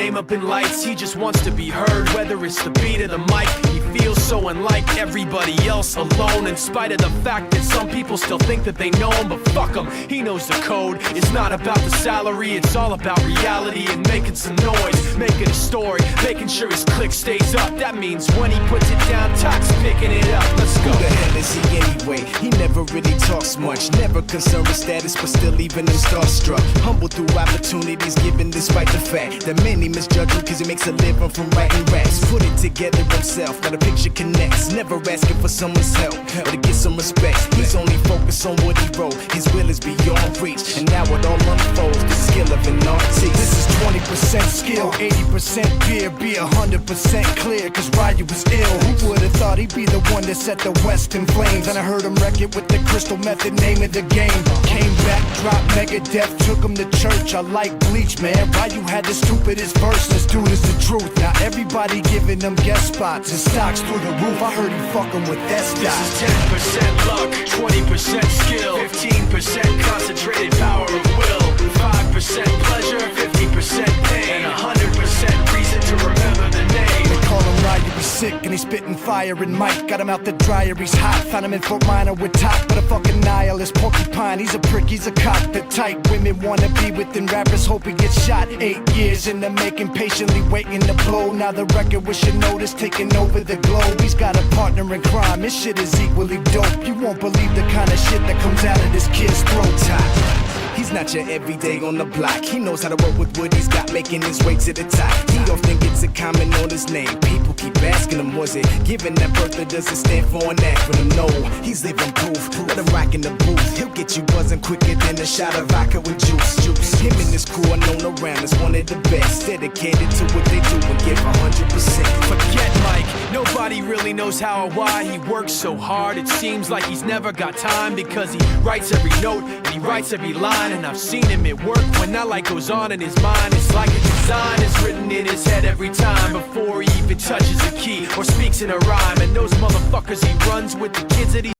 name up in lights. He just wants to be heard, whether it's the beat or the mic. He feels so unlike everybody else, alone, in spite of the fact that some people still think that they know him. But fuck him, he knows the code. It's not about the salary, it's all about reality and making some noise, making a story, making sure his click stays up. That means when he puts it down, Tox picking it up. Let's go. Who the hell is he anyway? He never really talks much, never concerned with status, but still leaving him starstruck. Humble through opportunities given despite the fact that many misjudge him cause he makes a living from writing raps. Put it together himself, now the picture connects, never asking for someone's help or to get some respect. He's only focused on what he wrote, his will is beyond reach, and now it all unfolds, the skill of an artist. This is 20% skill, 80% beer, be 100% clear, cause Ryu was ill. Who would've thought he'd be the one that set the West in flames? And I heard him wreck it with the crystal method, name of the game. Came back, dropped Megadeth, took him to church. I like Bleach, man. Ryu had the stupidest verse, this dude is the truth. Now everybody giving them guest spots and stocks through the roof. I heard he fucking with S-Dot. This is 10% luck, 20% skill, 15% concentrated power of will, 5% pleasure, 50% pain, and 100% reason to remember the name. They call him Ryu, he's sick and he's spitting fire. And Mike got him out the dryer, he's hot. Found him in Fort Minor with top, but a fucking nihilist porcupine. He's a prick, he's a cop. The type women wanna be within rappers, hope he gets shot. 8 years in the making, patiently waiting to blow. Now the record with your notice taking over the globe. He's got a partner in crime, his shit is equally dope. You won't believe the kind of shit that comes out of this kid's throat. He's not your everyday on the block. He knows how to work with what he's got, making his way to the top. He often gets a comment on his name. People keep asking him, was it given that birth or does it stand for an acronym? No, he's living proof. Let him rock in the booth. He'll get you buzzing quicker than a shot of vodka with juice. Him and his crew are known around as one of the best, dedicated to what they do and give 100%. Forget Mike, nobody really knows how or why he works so hard. It seems like he's never got time because he writes every note and he writes every line. And I've seen him at work when that light goes on in his mind. It's like a design is written in his head every time before he even touches a key or speaks in a rhyme. And those motherfuckers he runs with, the kids that he